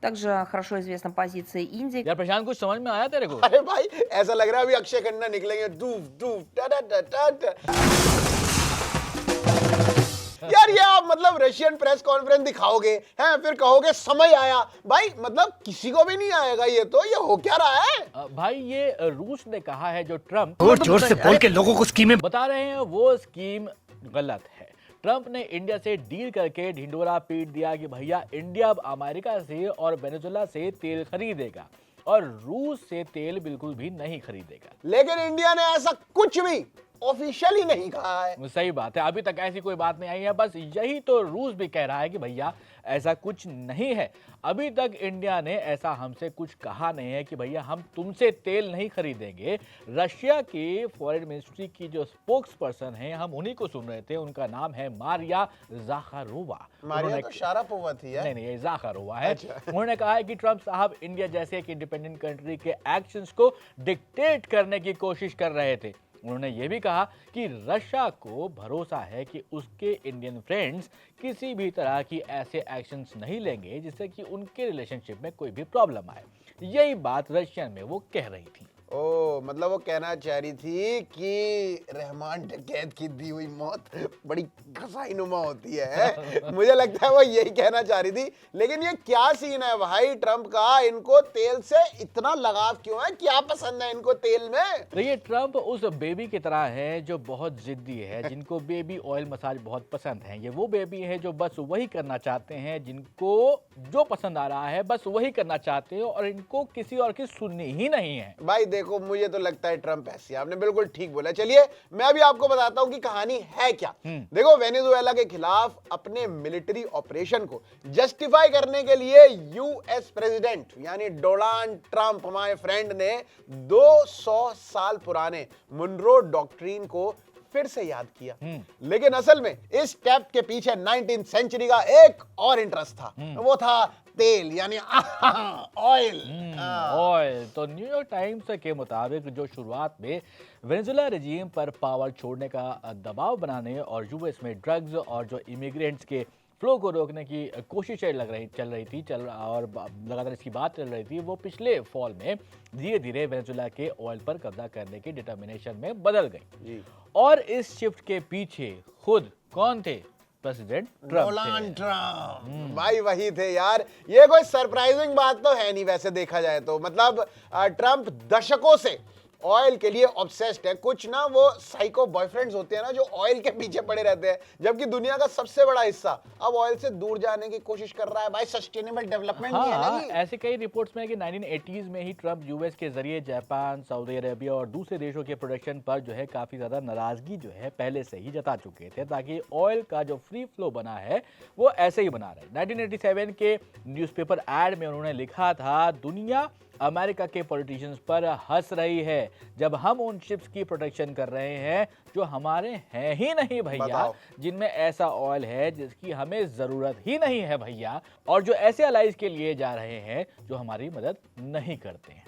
Также хорошо известна позиция Индии. यार प्रशांत, कुछ समझ में आया तेरे को? अरे भाई ऐसा लग रहा है अभी अक्षय खन्ना निकलेंगे डूफ डूफ टा टा टा टा टा। यार ये आप मतलब रशियन प्रेस कॉन्फ्रेंस दिखाओगे हैं, फिर कहोगे समय आया। भाई मतलब किसी को भी नहीं आएगा ये हो क्या रहा है? भाई ये रूस ने कहा है, जो ट्रम्प जोर जोर से बोल के लोगों को स्कीमें बता रहे हैं वो स्कीम गलत है। ट्रम्प ने इंडिया से डील करके ढिंडोरा पीट दिया कि भैया इंडिया अब अमेरिका से और वेनेजुएला से तेल खरीदेगा और रूस से तेल बिल्कुल भी नहीं खरीदेगा। लेकिन इंडिया ने ऐसा कुछ भी ऑफिशियली नहीं कहा है। सही बात है, अभी तक ऐसी कोई बात नहीं आई है। बस यही तो रूस भी कह रहा है कि भैया ऐसा कुछ नहीं है। अभी तक इंडिया ने ऐसा हमसे कुछ कहा नहीं है कि भैया हम तुमसे तेल नहीं खरीदेंगे। रशिया की फॉरेन मिनिस्ट्री की जो स्पोक्स पर्सन है, हम उन्हीं को सुन रहे थे, उनका नाम है मारिया ज़ाखारोवा। मारिया तो शारापोवा थी यार। नहीं, ये ज़ाखारोवा है। अच्छा। उन्होंने कहा है कि ट्रम्प साहब इंडिया जैसे एक इंडिपेंडेंट कंट्री के एक्शंस को डिक्टेट करने की कोशिश कर रहे थे। उन्होंने ये भी कहा कि रशिया को भरोसा है कि उसके इंडियन फ्रेंड्स किसी भी तरह की ऐसे एक्शंस नहीं लेंगे जिससे कि उनके रिलेशनशिप में कोई भी प्रॉब्लम आए। यही बात रशियन में वो कह रही थी। ओ मतलब वो कहना चाह रही थी कि रहमान डकैत की दी हुई मौत बड़ी कसाईनुमा होती है। मुझे लगता है वो यही कहना चाह रही थी। लेकिन ये क्या सीन है भाई ट्रम्प का, इनको तेल से इतना लगाव क्यों है? क्या पसंद है इनको तेल में? तो ये ट्रम्प उस बेबी की तरह है जो बहुत जिद्दी है, जिनको बेबी ऑयल मसाज बहुत पसंद है। ये वो बेबी है जो बस वही करना चाहते हैं, जिनको जो पसंद आ रहा है बस वही करना चाहते हैं और इनको किसी और की सुननी ही नहीं है। भाई देखो मुझे तो लगता है ट्रम्प ऐसी, आपने बिल्कुल ठीक बोला। चलिए मैं अभी आपको बताता हूं कि कहानी है क्या। देखो वेनेजुएला के खिलाफ अपने मिलिट्री ऑपरेशन को जस्टिफाई करने के लिए यूएस प्रेसिडेंट यानी डोनाल्ड ट्रम्प हमारे फ्रेंड ने 200 साल पुराने मुनरो डॉक्ट्रिन को फिर से याद किया। लेकिन असल में इस स्टेप के पीछे 19th सेंचुरी का एक और इंटरेस्ट था, वो था तेल यानी ऑयल। ऑयल। तो न्यूयॉर्क टाइम्स के मुताबिक जो शुरुआत में वेनेजुएला रेजिम पर पावर छोड़ने का दबाव बनाने और यूएस में ड्रग्स और जो इमिग्रेंट्स के फ्लो को रोकने की कोशिश चल रही थी और लगातार इसकी बात चल रही थी, वो पिछले फॉल में धीरे धीरे वेनेजुएला के ऑयल पर कब्जा करने की डिटर्मिनेशन में बदल गई। और इस शिफ्ट के पीछे खुद कौन थे? President Donald Trump. भाई वही थे यार। ये कोई सरप्राइजिंग बात तो है नहीं वैसे देखा जाए तो। मतलब ट्रम्प दशकों से ऑयल के लिए ऑब्सेस्ड है। कुछ ना वो साइको बॉयफ्रेंड्स होते हैं ना जो ऑयल के पीछे पड़े रहते हैं, जबकि दुनिया का सबसे बड़ा हिस्सा अब ऑयल से दूर जाने की कोशिश कर रहा है। भाई सस्टेनेबल डेवलपमेंट नहीं है ना ये? ऐसे कई रिपोर्ट्स में है कि 1980s में ही ट्रम्प यूएस के जरिए जापान, सऊदी अरेबिया और दूसरे देशों के प्रोडक्शन पर जो है काफी ज्यादा नाराजगी जो है पहले से ही जता चुके थे, ताकि ऑयल का जो फ्री फ्लो बना है वो ऐसे ही बना रहे। 1987 के न्यूज़पेपर एड में उन्होंने लिखा था, दुनिया अमेरिका के पॉलिटिशियंस पर हंस रही है जब हम उन शिप्स की प्रोटेक्शन कर रहे हैं जो हमारे हैं ही नहीं भैया, जिनमें ऐसा ऑयल है जिसकी हमें जरूरत ही नहीं है भैया, और जो ऐसे अलाइज के लिए जा रहे हैं जो हमारी मदद नहीं करते हैं।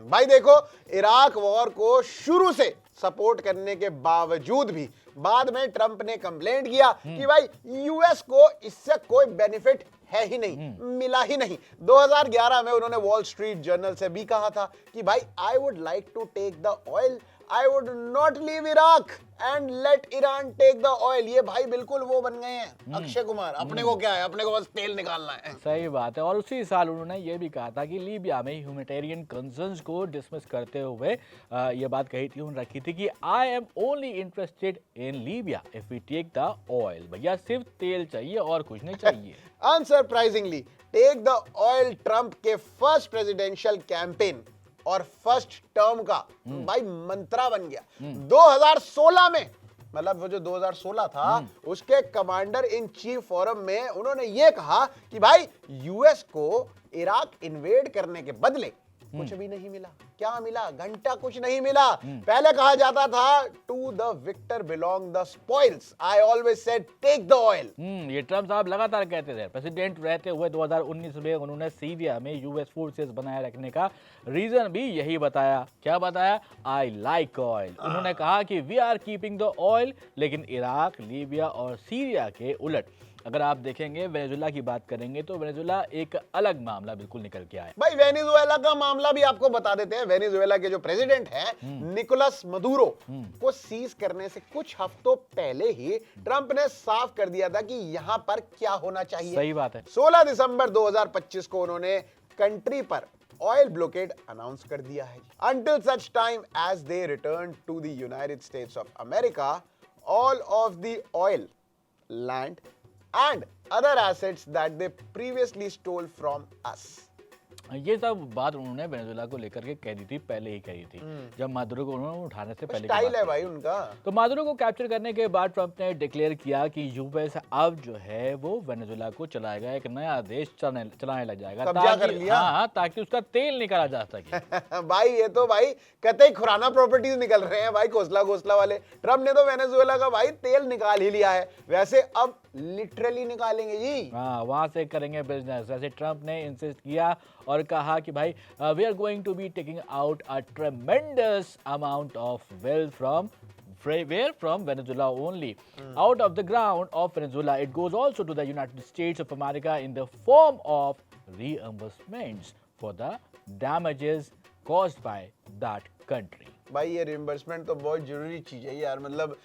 भाई देखो इराक वॉर को शुरू से सपोर्ट करने के बावजूद भी बाद में ट्रम्प ने कंप्लेंट किया कि भाई यूएस को इससे कोई बेनिफिट है ही नहीं, मिला ही नहीं। 2011 में उन्होंने वॉल स्ट्रीट जर्नल से भी कहा था कि भाई I would like to take the oil, I would not leave Iraq and let Iran take the oil. ये भाई बिल्कुल वो बन गए हैं अक्षय कुमार। अपने को क्या है, अपने को बस तेल निकालना है। सही बात है। और उसी साल उन्होंने ये भी कहा था कि लीबिया में ह्यूमैनिटेरियन कंसर्न्स को डिसमिस करते हुए ये बात कही थी, उन्होंने रखी थी कि I am only interested in Libya if we take the oil. भैया सिर्फ तेल चाहिए और कुछ नहीं चाहिए। Unsurprisingly take the oil Trump के फर्स्ट प्रेसिडेंशियल कैंपेन और फर्स्ट टर्म का भाई मंत्रा बन गया। 2016 में, मतलब वो जो 2016 था उसके कमांडर इन चीफ फोरम में उन्होंने ये कहा कि भाई यूएस को इराक इन्वेड करने के बदले कुछ भी नहीं मिला। क्या मिला? घंटा कुछ नहीं मिला। पहले कहा जाता था to the victor belong the spoils, I always said take the oil. ये ट्रम्प साहब लगातार कहते थे। प्रेसिडेंट रहते हुए 2019 में उन्होंने सीरिया में यूएस फोर्सेस बनाए रखने का रीजन भी यही बताया। क्या बताया? I like oil. उन्होंने कहा कि we are keeping the oil, लेकिन इराक, लीबिया और सीरिया के उलट अगर आप देखेंगे वेनेजुएला की बात करेंगे तो वेनेजुएला एक अलग मामला बिल्कुल निकल के आया। भाई वेनेजुएला का मामला भी आपको बता देते हैं। वेनेजुएला के जो प्रेसिडेंट हैं निकोलस मदुरो को सीज करने से कुछ हफ्तों पहले ही ट्रंप ने साफ कर दिया था कि यहां पर क्या होना चाहिए। सही बात है। 16 दिसंबर 2025 को उन्होंने कंट्री पर ऑयल ब्लॉकेड अनाउंस कर दिया है। Until such time as they return to the United States of America, all of the oil, land and other assets that they previously stole from us. ये सब बात उन्होंने वेनेजुएला को लेकर के कह दी थी, पहले ही कही थी, जब मादुरो को उन्होंने उठाने से पहले की स्टाइल बात है थी। भाई उनका। तो मादुरो को कैप्चर करने के बाद ट्रंप ने डिक्लेयर किया कि यूएस अब जो है वो वेनेजुएला को चलाएगा, एक नया देश चलाने लग जाएगा, कब्जा कर लिया। हाँ, ताकि उसका तेल निकाला जा सके। भाई ये तो भाई कतई खुराना प्रॉपर्टीज निकल रहे हैं भाई, घोसला वाले। ट्रंप ने तो वेनेजुएला का भाई तेल निकाल ही लिया है, वैसे अब लिटरली निकालेंगे जी। हाँ, वहां से करेंगे बिजनेस। वैसे ट्रंप ने इंसिस्ट किया और कहा कि भाई we are going to be taking out a tremendous amount of wealth from where from Venezuela only. Out of the ground of Venezuela, it goes also to the United States of America in the form of reimbursements for the damages caused by that country. भाई ये reimbursement तो बहुत जरूरी चीज है यार, मतलब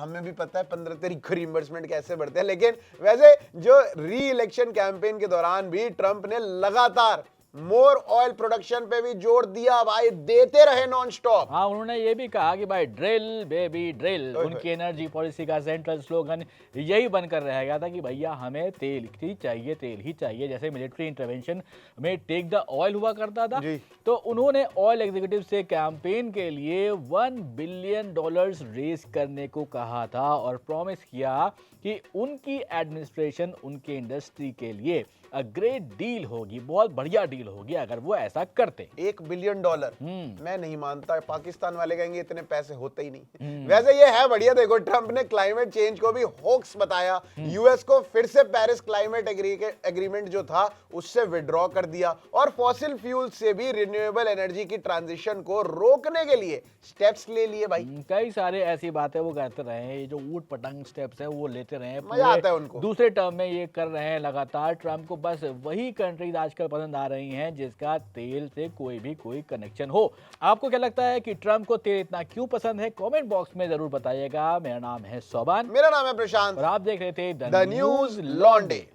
हमें भी पता है 15 तारीख को रिइंबर्समेंट कैसे बढ़ते हैं, लेकिन वैसे जो री इलेक्शन कैंपेन के दौरान भी ट्रंप ने लगातार मोर ऑयल प्रोडक्शन पे भी जोर दिया भाई, देते रहे नॉन स्टॉप। हाँ, उन्होंने ये भी कहा कि भाई ड्रिल बेबी ड्रिल, उनकी एनर्जी पॉलिसी का सेंट्रल स्लोगन यही बनकर रह गया था कि भैया हमें तेल ही चाहिए। जैसे मिलिट्री इंटरवेंशन में टेक द ऑयल हुआ करता था, तो उन्होंने ऑयल एग्जीक्यूटिव से कैंपेन के लिए $1 बिलियन रेज करने को कहा था और प्रॉमिस किया कि उनकी एडमिनिस्ट्रेशन उनके इंडस्ट्री के लिए अ ग्रेट डील होगी, बहुत बढ़िया डील होगी अगर वो ऐसा करते। $1 बिलियन मैं नहीं मानता, पाकिस्तान वाले कहेंगे इतने पैसे होते ही नहीं। वैसे ये है बढ़िया। देखो ट्रंप ने क्लाइमेट चेंज को भी होक्स बताया, यूएस को फिर से पेरिस क्लाइमेट एग्रीमेंट जो था उससे विड्रॉ कर दिया और फॉसिल फ्यूल से भी रिन्यूएबल एनर्जी की ट्रांजिशन को रोकने के लिए स्टेप्स ले लिए भाई। कई सारे ऐसी बातें वो करते रहे हैं, ये जो ऊट पटांग स्टेप्स है वो लेते रहे हैं, मजा आता है उनको। दूसरे टर्म में ये कर रहे हैं लगातार। ट्रंप को बस वही कंट्रीज आजकल पसंद आ रही हैं जिसका तेल से कोई कनेक्शन हो। आपको क्या लगता है कि ट्रंप को तेल इतना क्यों पसंद है? कमेंट बॉक्स में जरूर बताइएगा। मेरा नाम है सोबान, मेरा नाम है प्रशांत और आप देख रहे थे द न्यूज लॉन्डे।